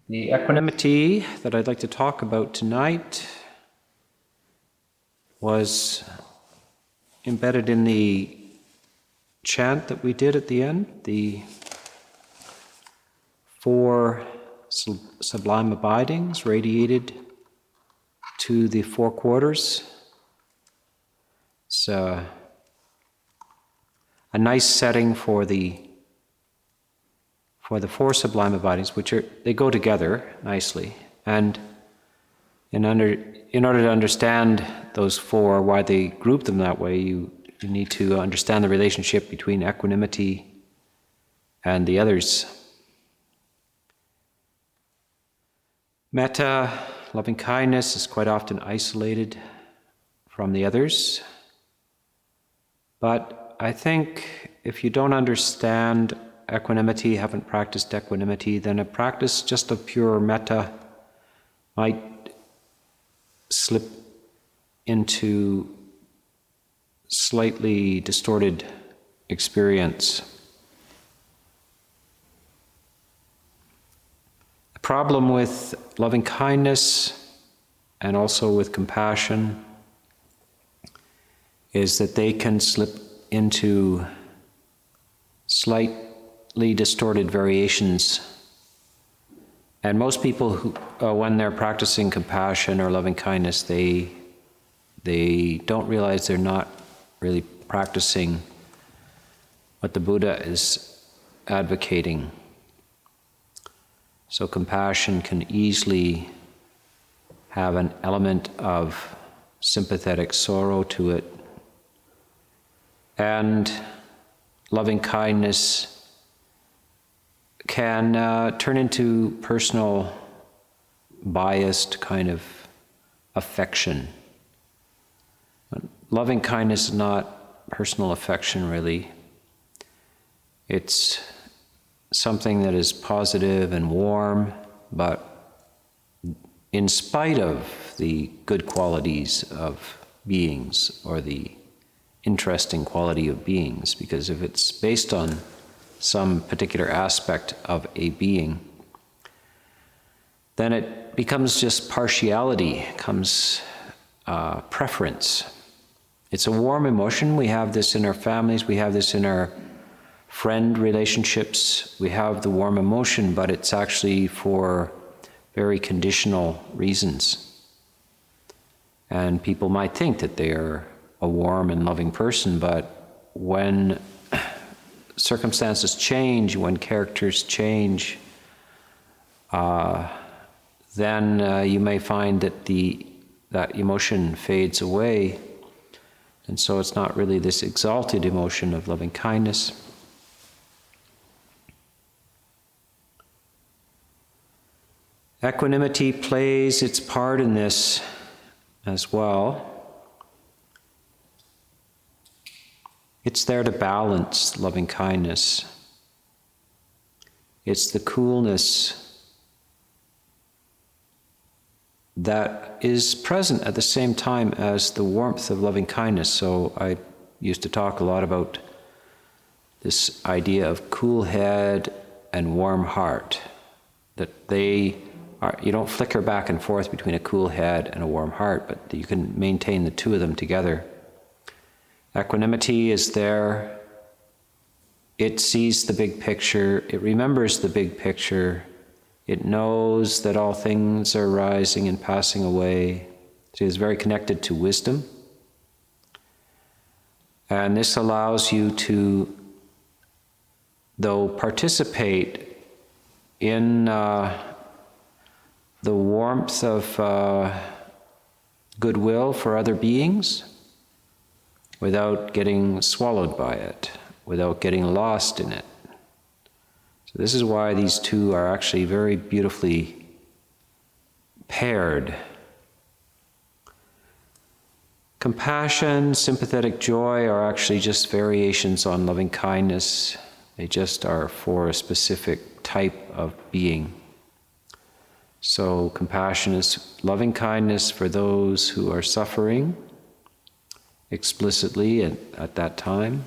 The equanimity that I'd like to talk about tonight was embedded in the chant that we did at the end, the 4 sublime abidings radiated to the 4 quarters. It's a nice setting for the 4 sublime abidings, they go together nicely. And in order to understand those 4, why they group them that way, you need to understand the relationship between equanimity and the others. Metta, loving kindness, is quite often isolated from the others. But I think if you don't understand equanimity, haven't practiced equanimity, then a practice just of pure metta might slip into slightly distorted experience. The problem with loving kindness and also with compassion is that they can slip into slightly distorted variations. And most people who, when they're practicing compassion or loving kindness, they don't realize they're not really practicing what the Buddha is advocating. So compassion can easily have an element of sympathetic sorrow to it. And loving kindness can turn into personal, biased kind of affection. Loving kindness is not personal affection, really. It's something that is positive and warm, but in spite of the good qualities of beings or the interesting quality of beings, because if it's based on some particular aspect of a being, then it becomes just partiality, becomes preference. It's a warm emotion. We have this in our families, we have this in our friend relationships, we have the warm emotion, but it's actually for very conditional reasons. And people might think that they are a warm and loving person, but when circumstances change, when characters change, then you may find that that emotion fades away, and so it's not really this exalted emotion of loving kindness. Equanimity plays its part in this as well. It's there to balance loving kindness. It's the coolness that is present at the same time as the warmth of loving kindness. So I used to talk a lot about this idea of cool head and warm heart, that you don't flicker back and forth between a cool head and a warm heart, but you can maintain the two of them together. Equanimity is there. It sees the big picture. It remembers the big picture. It knows that all things are rising and passing away. It is very connected to wisdom. And this allows you to, though, participate in the warmth of goodwill for other beings, without getting swallowed by it, without getting lost in it. So this is why these two are actually very beautifully paired. Compassion, sympathetic joy are actually just variations on loving kindness. They just are for a specific type of being. So compassion is loving kindness for those who are suffering, explicitly at that time,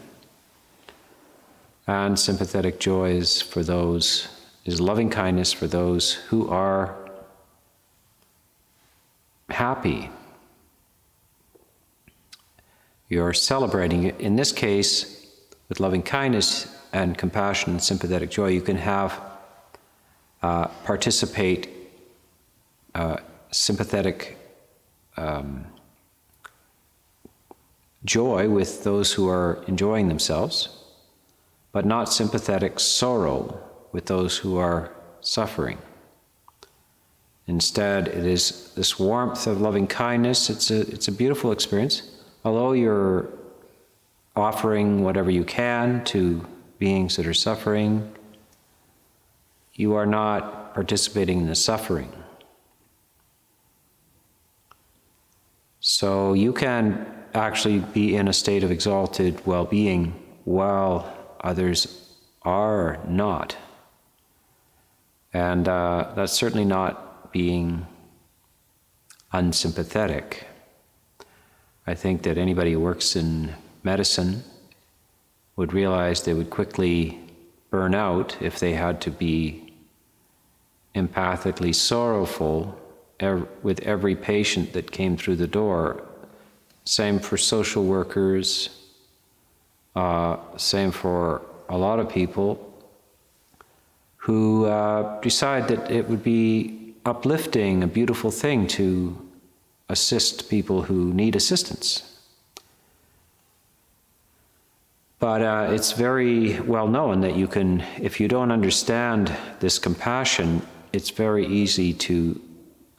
and sympathetic joy is for those is loving kindness for those who are happy. You're celebrating it. In this case, with loving kindness and compassion and sympathetic joy, you can have participate sympathetic joy with those who are enjoying themselves, but not sympathetic sorrow with those who are suffering. Instead, it is this warmth of loving kindness. It's a beautiful experience. Although you're offering whatever you can to beings that are suffering, you are not participating in the suffering. So you can actually be in a state of exalted well-being while others are not. And that's certainly not being unsympathetic. I think that anybody who works in medicine would realize they would quickly burn out if they had to be empathically sorrowful with every patient that came through the door. Same for social workers, same for a lot of people who decide that it would be uplifting, a beautiful thing to assist people who need assistance. But it's very well known that you can, if you don't understand this compassion, it's very easy to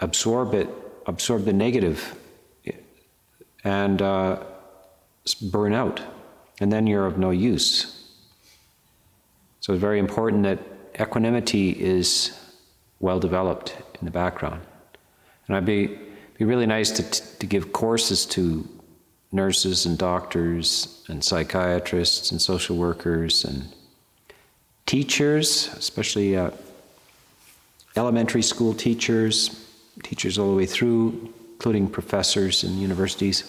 absorb the negative, and burn out, and then you're of no use. So it's very important that equanimity is well developed in the background. And I'd be really nice to give courses to nurses and doctors and psychiatrists and social workers and teachers, especially elementary school teachers all the way through, including professors in universities.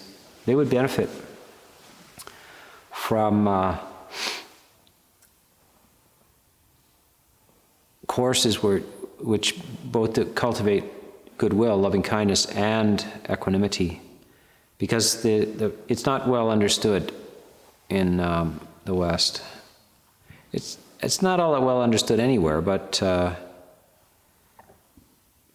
They would benefit from courses which both cultivate goodwill, loving kindness, and equanimity, because it's not well understood in the West. It's not all that well understood anywhere, but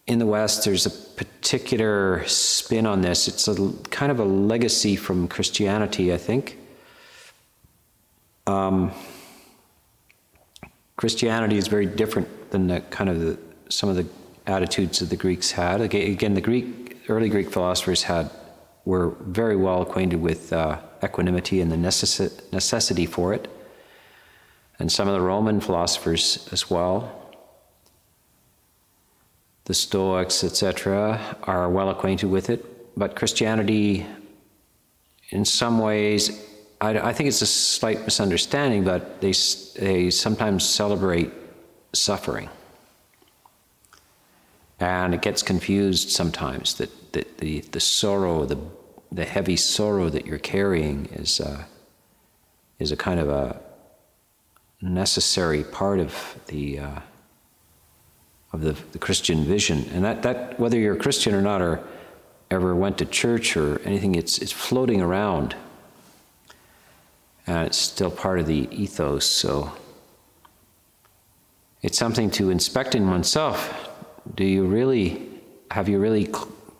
in the West, there's a particular spin on this. It's a kind of a legacy from Christianity, I think. Christianity is very different than some of the attitudes that the Greeks had. Again, the early Greek philosophers were very well acquainted with equanimity and the necessity for it, and some of the Roman philosophers as well. The Stoics, etc., are well acquainted with it, but Christianity, in some ways, I think it's a slight misunderstanding, but they sometimes celebrate suffering, and it gets confused sometimes that the sorrow, the heavy sorrow that you're carrying is a kind of a necessary part of the Christian vision. And that whether you're a Christian or not, or ever went to church or anything, it's floating around. And it's still part of the ethos, so it's something to inspect in oneself. Have you really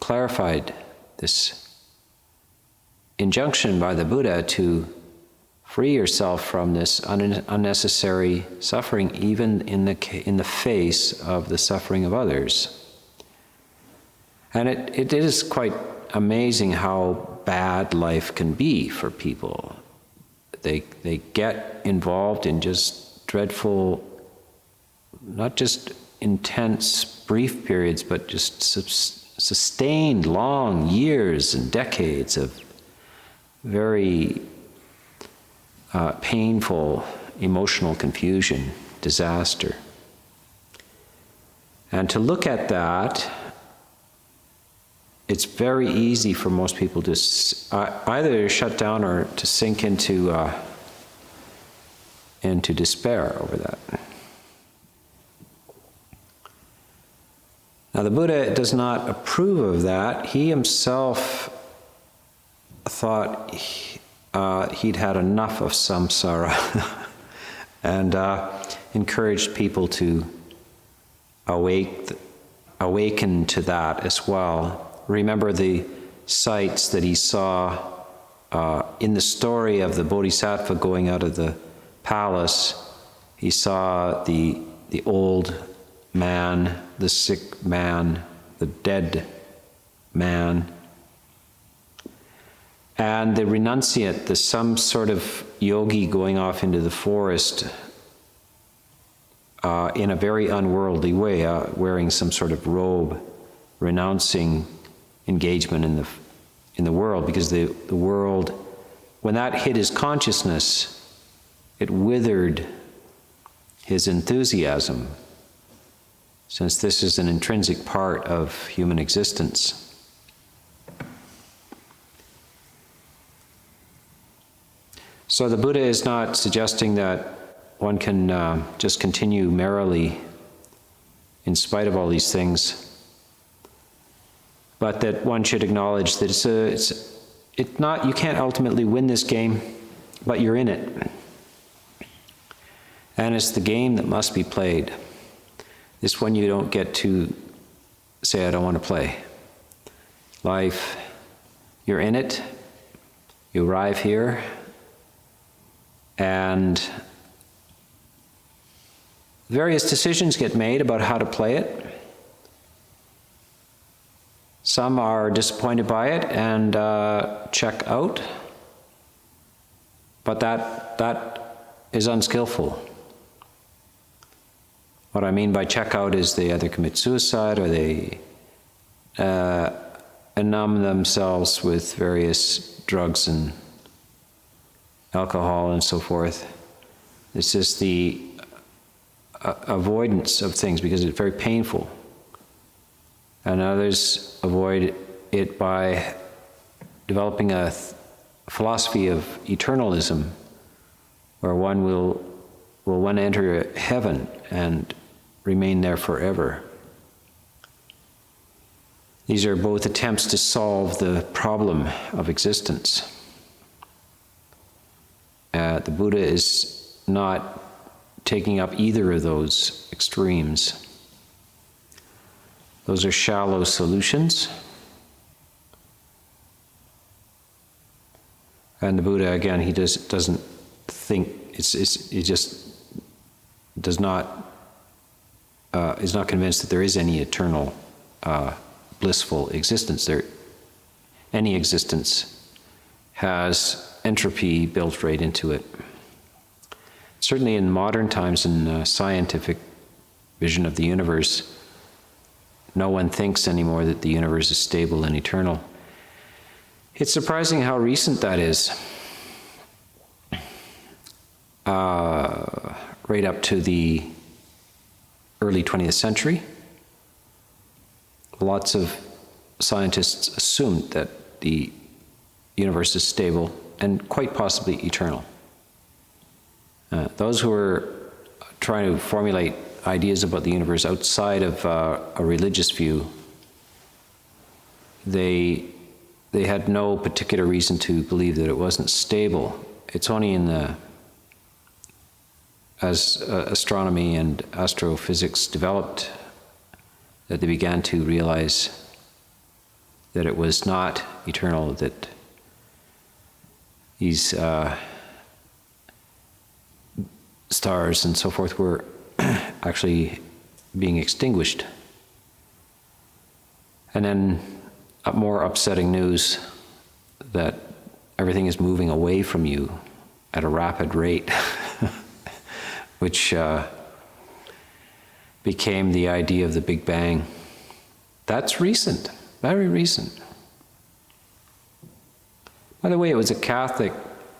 clarified this injunction by the Buddha to free yourself from this unnecessary suffering, even in the face of the suffering of others? And it is quite amazing how bad life can be for people. They get involved in just dreadful, not just intense, brief periods, but just sustained long years and decades of very painful emotional confusion, disaster. And to look at that, it's very easy for most people to either shut down or to sink into despair over that. Now, the Buddha does not approve of that. He himself thought he'd had enough of samsara and encouraged people to awaken to that as well. Remember the sights that he saw in the story of the Bodhisattva going out of the palace. He saw the old man, the sick man, the dead man, and the renunciate, some sort of yogi going off into the forest in a very unworldly way, wearing some sort of robe, renouncing engagement in the world, because the world, when that hit his consciousness, it withered his enthusiasm, since this is an intrinsic part of human existence. So the Buddha is not suggesting that one can just continue merrily in spite of all these things, but that one should acknowledge that it's not, you can't ultimately win this game, but you're in it. And it's the game that must be played. This one you don't get to say, I don't want to play. Life, you're in it, you arrive here, and various decisions get made about how to play it. Some are disappointed by it and check out, but that is unskillful. What I mean by check out is they either commit suicide or they numb themselves with various drugs and alcohol and so forth. It's just the avoidance of things because it's very painful. And others avoid it by developing a philosophy of eternalism, where one will enter heaven and remain there forever. These are both attempts to solve the problem of existence. The Buddha is not taking up either of those extremes. Those are shallow solutions. And the Buddha, again, he doesn't think, he just does not, is not convinced that there is any eternal blissful existence. Any existence has entropy built right into it. Certainly in modern times, in scientific vision of the universe, no one thinks anymore that the universe is stable and eternal. It's surprising how recent that is. Right up to the early 20th century, lots of scientists assumed that the universe is stable and quite possibly eternal. Those who were trying to formulate ideas about the universe outside of a religious view, they had no particular reason to believe that it wasn't stable. It's only as astronomy and astrophysics developed that they began to realize that it was not eternal, that these stars and so forth were actually being extinguished. And then more upsetting news that everything is moving away from you at a rapid rate, which became the idea of the Big Bang. That's recent, very recent. By the way, it was a Catholic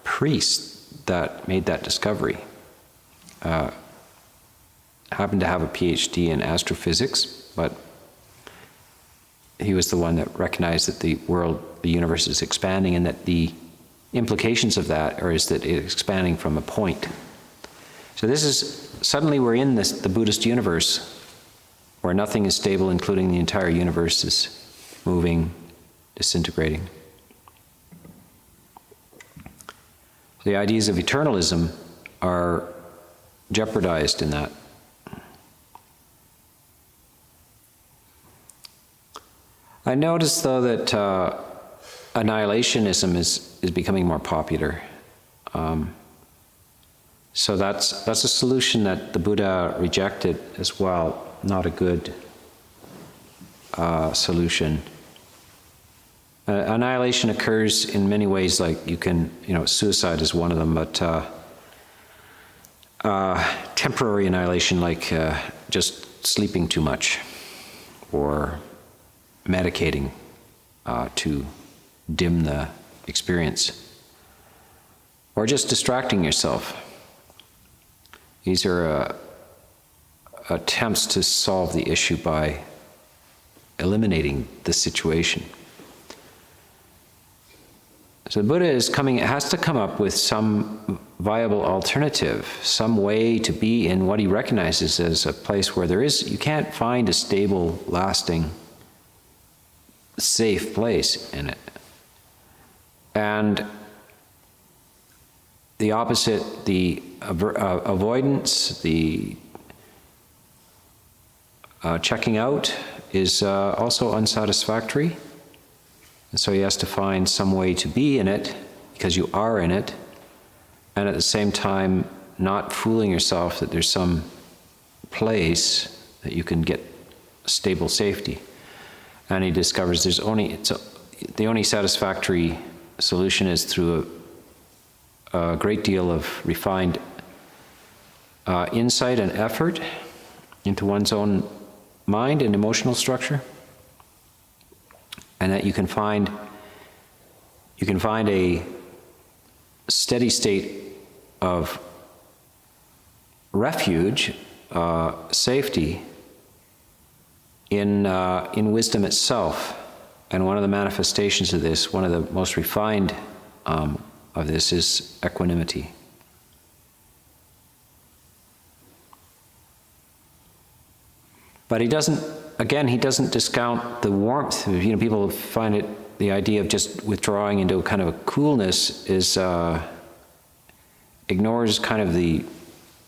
priest that made that discovery. Happened to have a PhD in astrophysics, but he was the one that recognized that the universe is expanding, and that the implications of that is that it's expanding from a point. So this is, suddenly we're in the Buddhist universe, where nothing is stable, including the entire universe is moving, disintegrating. The ideas of eternalism are jeopardized in that. I notice, though, that annihilationism is becoming more popular. So that's a solution that the Buddha rejected as well. Not a good solution. Annihilation occurs in many ways, like suicide is one of them, but temporary annihilation, like just sleeping too much or medicating to dim the experience, or just distracting yourself. These are attempts to solve the issue by eliminating the situation. So the Buddha has to come up with some viable alternative, some way to be in what he recognizes as a place where you can't find a stable, lasting, safe place in it. And the opposite, the avoidance, the checking out is also unsatisfactory. And so he has to find some way to be in it, because you are in it, and at the same time not fooling yourself that there's some place that you can get stable safety. And he discovers the only satisfactory solution is through a great deal of refined insight and effort into one's own mind and emotional structure, and that you can find a steady state of refuge, safety in wisdom itself. And one of the manifestations of this, one of the most refined of this, is equanimity. But he doesn't discount the warmth. People find the idea of just withdrawing into a kind of a coolness ignores kind of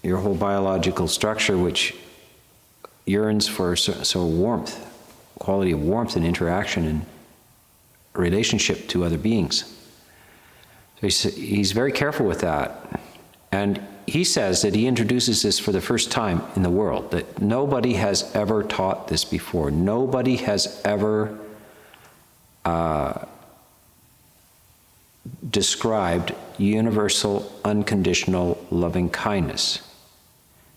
your whole biological structure, which yearns for warmth, quality of warmth and interaction and relationship to other beings. So he's very careful with that. And he says that he introduces this for the first time in the world, that nobody has ever taught this before. Nobody has ever described universal, unconditional loving kindness.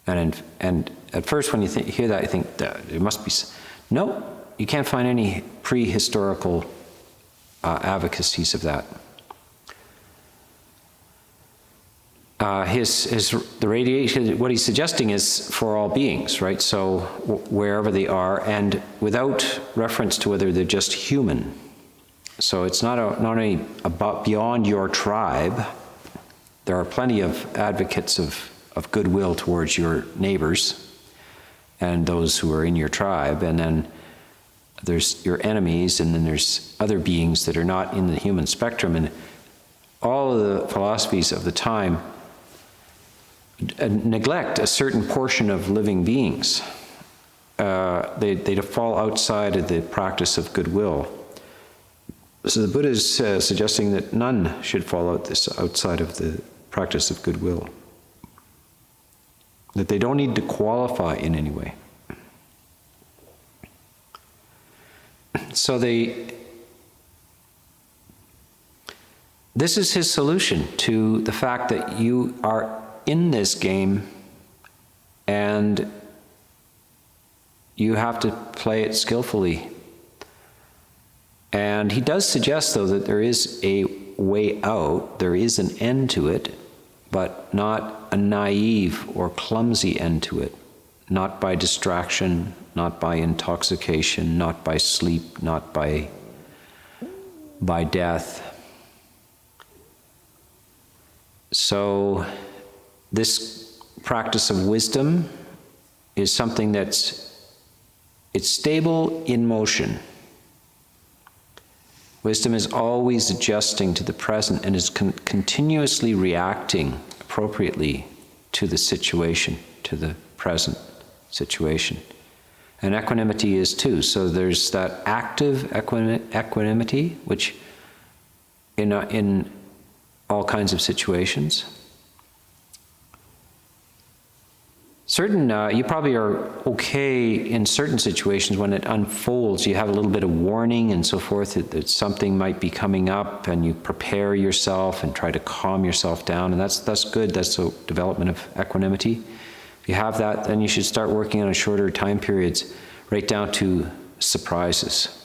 And at first when you hear that, you think, there must be... No, you can't find any prehistorical advocacies of that. The radiation, what he's suggesting is for all beings, right? So wherever they are, and without reference to whether they're just human. So it's not only about beyond your tribe. There are plenty of advocates of goodwill towards your neighbors and those who are in your tribe, and then there's your enemies, and then there's other beings that are not in the human spectrum. And all of the philosophies of the time neglect a certain portion of living beings. They fall outside of the practice of goodwill. So the Buddha is suggesting that none should fall outside of the practice of goodwill. That they don't need to qualify in any way. So this is his solution to the fact that you are in this game and you have to play it skillfully. And he does suggest, though, that there is a way out, there is an end to it, but not a naive or clumsy end to it. Not by distraction, not by intoxication, not by sleep, not by death. So this practice of wisdom is something that's It's stable in motion. Wisdom is always adjusting to the present and is continuously reacting appropriately to the situation, to the present situation. And equanimity is too. So there's that active equanimity, which in all kinds of situations. You probably are okay in certain situations when it unfolds. You have a little bit of warning and so forth that something might be coming up, and you prepare yourself and try to calm yourself down, and that's good. That's the development of equanimity. If you have that, then you should start working on a shorter time periods, right down to surprises.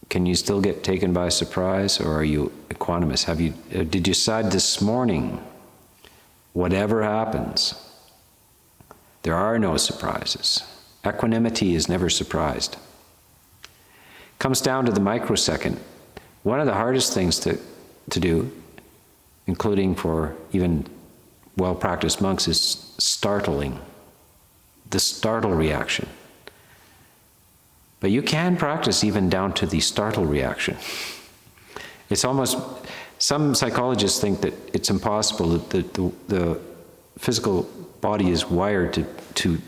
Can you still get taken by surprise, or are you equanimous? Did you decide this morning, whatever happens, there are no surprises. Equanimity is never surprised. Comes down to the microsecond. One of the hardest things to do, including for even well-practiced monks, is startling. The startle reaction. But you can practice even down to the startle reaction. It's almost, some psychologists think that it's impossible, that the physical body is wired to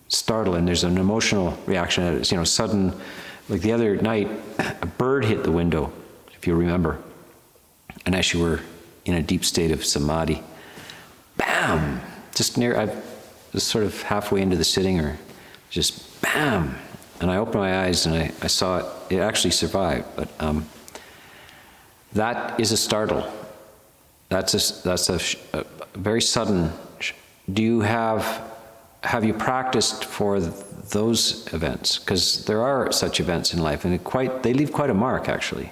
startle, and there's an emotional reaction. It's, sudden, like the other night, a bird hit the window, if you remember, and as you were in a deep state of samadhi, bam, I was sort of halfway into the sitting, or just bam, and I opened my eyes and I saw it actually survived, but that is a startle. That's a very sudden. Have you practiced for those events? Because there are such events in life, and they leave quite a mark, actually.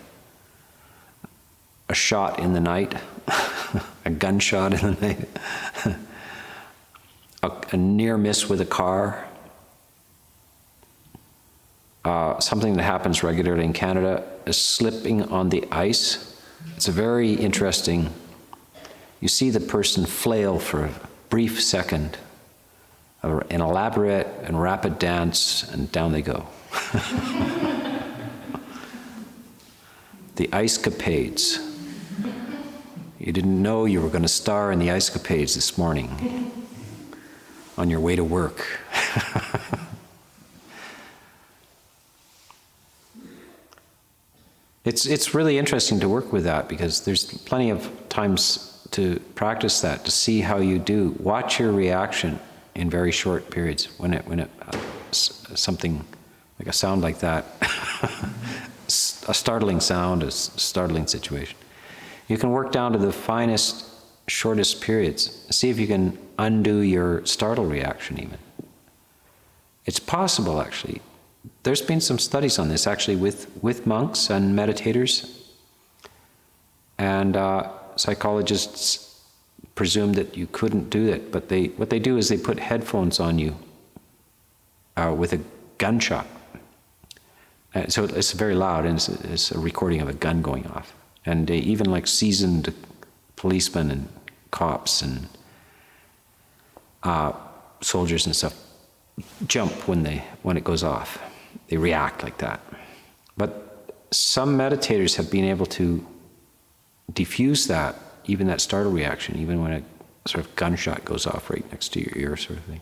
A shot in the night, a gunshot in the night, a near miss with a car. Something that happens regularly in Canada is slipping on the ice. It's a very interesting, you see the person flail for a brief second, an elaborate and rapid dance, and down they go. The ice-capades. You didn't know you were going to star in the ice-capades this morning on your way to work. It's really interesting to work with that, because there's plenty of times to practice that, to see how you do. Watch your reaction in very short periods when it something like a sound like that, a startling sound, a startling situation. You can work down to the finest, shortest periods. See if you can undo your startle reaction even. It's possible, actually. There's been some studies on this, actually, with monks and meditators. And psychologists presumed that you couldn't do it, but what they do is they put headphones on you with a gunshot. So it's very loud, and it's a recording of a gun going off. And even like seasoned policemen and cops and soldiers and stuff jump when it goes off. They react like that. But some meditators have been able to diffuse that, even that startle reaction, even when a sort of gunshot goes off right next to your ear, sort of thing.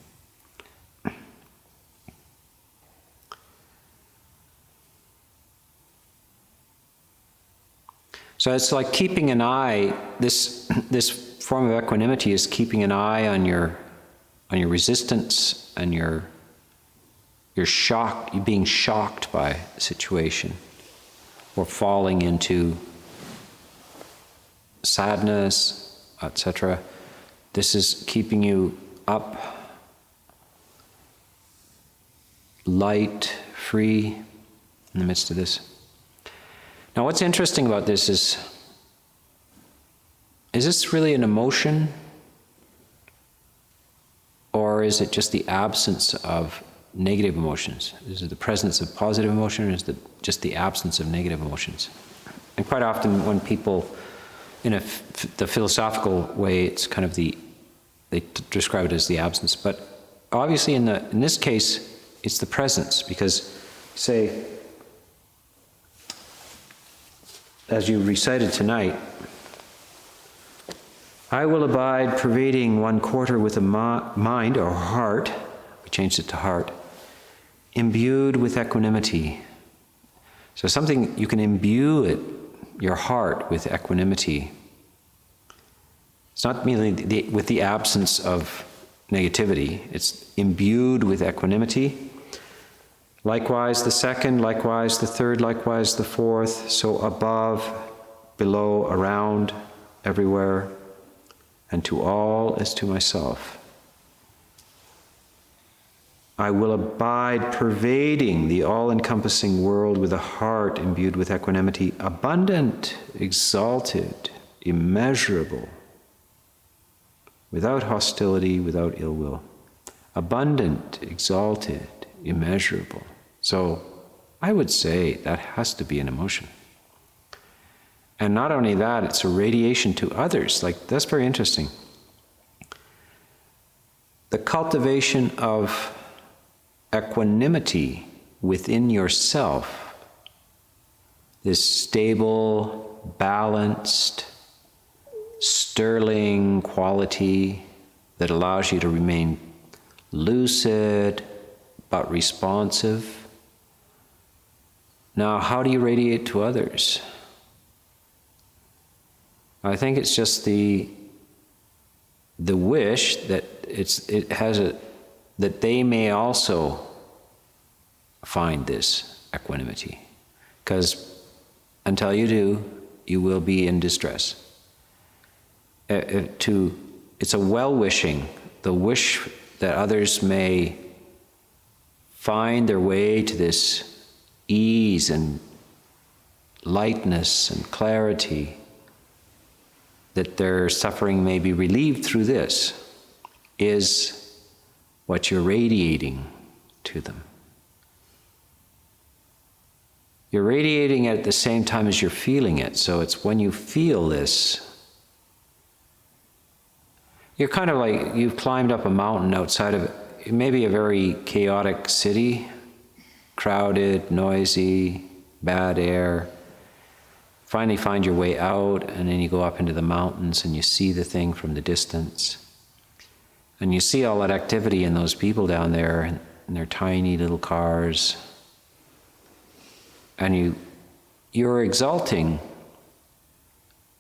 So it's like keeping an eye. This form of equanimity is keeping an eye on your resistance and your shock, you being shocked by a situation, or falling into sadness, etc. This is keeping you up, light, free in the midst of this. Now, what's interesting about this is this really an emotion? Or is it just the absence of negative emotions? Is it the presence of positive emotion, or is it just the absence of negative emotions? And quite often when people, in the philosophical way, it's kind of they describe it as the absence, but obviously in this case, it's the presence, because, say, as you recited tonight, I will abide pervading 1/4 with a mind or heart, we changed it to heart, imbued with equanimity. So something, you can imbue your heart with equanimity. It's not merely with the absence of negativity, it's imbued with equanimity. Likewise the second, likewise the third, likewise the fourth, so above, below, around, everywhere, and to all as to myself. I will abide pervading the all-encompassing world with a heart imbued with equanimity, abundant, exalted, immeasurable, without hostility, without ill will. Abundant, exalted, immeasurable. So I would say that has to be an emotion. And not only that, it's a radiation to others. Like, that's very interesting. The cultivation of equanimity within yourself, this stable, balanced, sterling quality that allows you to remain lucid but responsive. Now, how do you radiate to others? I think it's just the wish that that they may also find this equanimity, because until you do, you will be in distress. It's a well-wishing, the wish that others may find their way to this ease and lightness and clarity, that their suffering may be relieved through this, is what you're radiating to them. You're radiating it at the same time as you're feeling it. So it's when you feel this, you're kind of like you've climbed up a mountain outside of maybe a very chaotic city, crowded, noisy, bad air. Finally find your way out, and then you go up into the mountains and you see the thing from the distance. And you see all that activity in those people down there in their tiny little cars. And you're exulting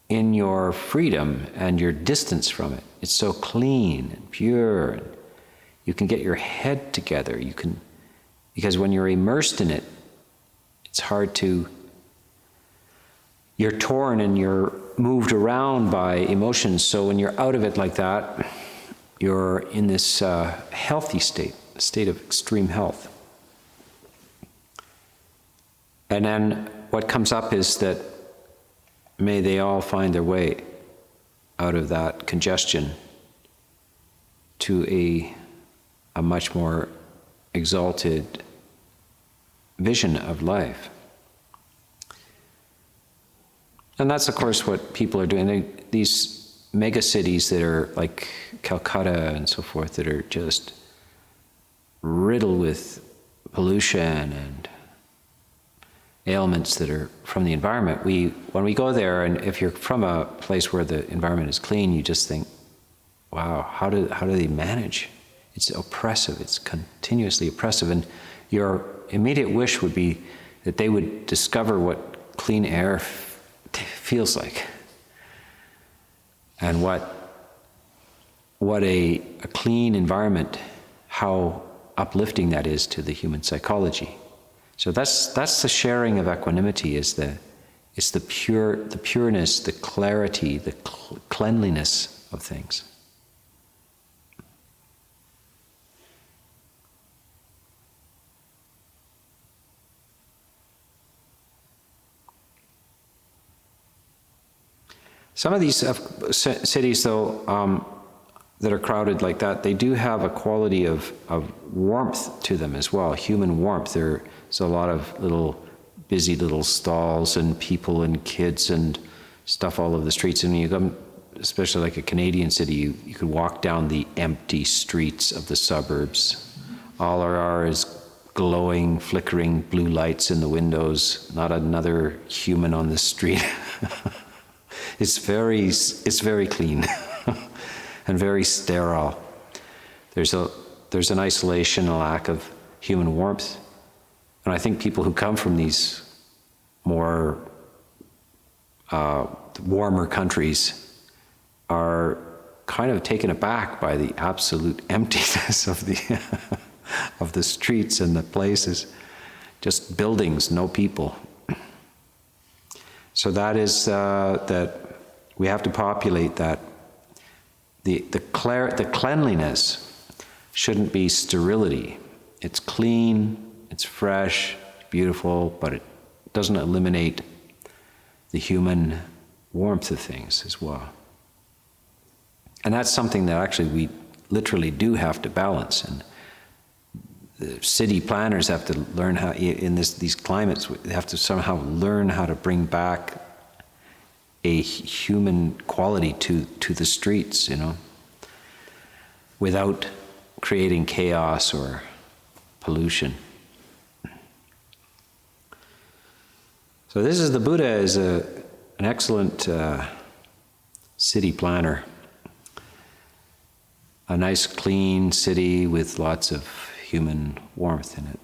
in your freedom and your distance from it. It's so clean and pure. And you can get your head together. Because when you're immersed in it, it's hard to, you're torn and you're moved around by emotions. So when you're out of it like that, you're in this healthy state, a state of extreme health. And then what comes up is that may they all find their way out of that congestion to a much more exalted vision of life. And that's, of course, what people are doing. These mega cities that are like Calcutta and so forth, that are just riddled with pollution and ailments that are from the environment. When we go there, and if you're from a place where the environment is clean, you just think, wow, how do they manage? It's oppressive, it's continuously oppressive, and your immediate wish would be that they would discover what clean air feels like, and what a clean environment, how uplifting that is to the human psychology. So that's the sharing of equanimity, it's the pureness, the clarity, the cleanliness of things. Some of these cities, though, that are crowded like that, they do have a quality of warmth to them as well, human warmth. There's a lot of busy little stalls and people and kids and stuff all over the streets. And you come especially like a Canadian city, you could walk down the empty streets of the suburbs. All there are is glowing, flickering blue lights in the windows, not another human on the street. It's very clean and very sterile. There's an isolation, a lack of human warmth. And I think people who come from these more warmer countries are kind of taken aback by the absolute emptiness of the of the streets and the places. Just buildings, no people. So that is that we have to populate that. The cleanliness shouldn't be sterility. It's clean, it's fresh, beautiful, but it doesn't eliminate the human warmth of things as well. And that's something that actually we literally do have to balance. And the city planners have to learn how, in these climates, they have to somehow learn how to bring back a human quality to the streets, without creating chaos or pollution. So this is the Buddha is an excellent city planner. A nice clean city with lots of human warmth in it.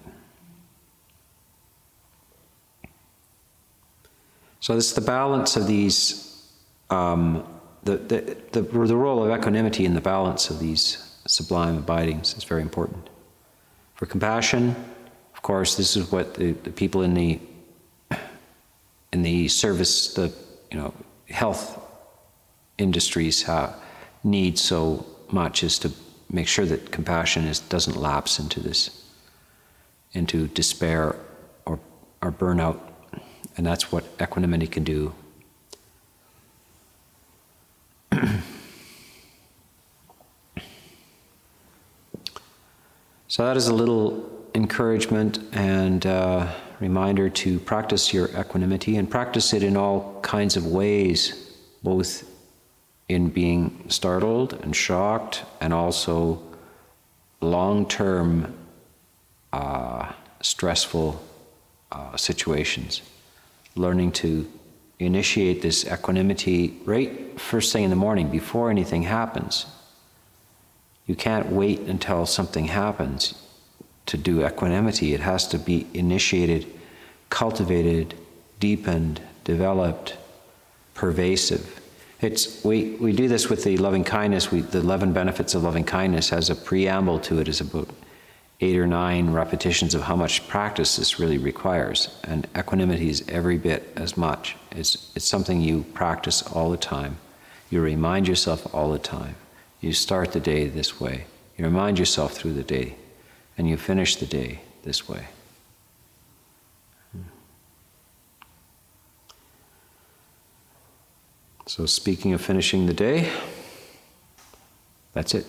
So it's the balance of these, the role of equanimity in the balance of these sublime abidings is very important. For compassion, of course, this is what the people in the service, the health industries need so much, is to make sure that compassion doesn't lapse into despair or burnout, and that's what equanimity can do. So that is a little encouragement and reminder to practice your equanimity, and practice it in all kinds of ways, both in being startled and shocked, and also long-term stressful situations. Learning to initiate this equanimity right first thing in the morning, before anything happens. You can't wait until something happens to do equanimity. It has to be initiated, cultivated, deepened, developed, pervasive. We do this with the loving kindness. The 11 benefits of loving kindness has a preamble to it. It's about 8 or 9 repetitions of how much practice this really requires. And equanimity is every bit as much. It's something you practice all the time. You remind yourself all the time. You start the day this way. You remind yourself through the day. And you finish the day this way. So speaking of finishing the day, that's it.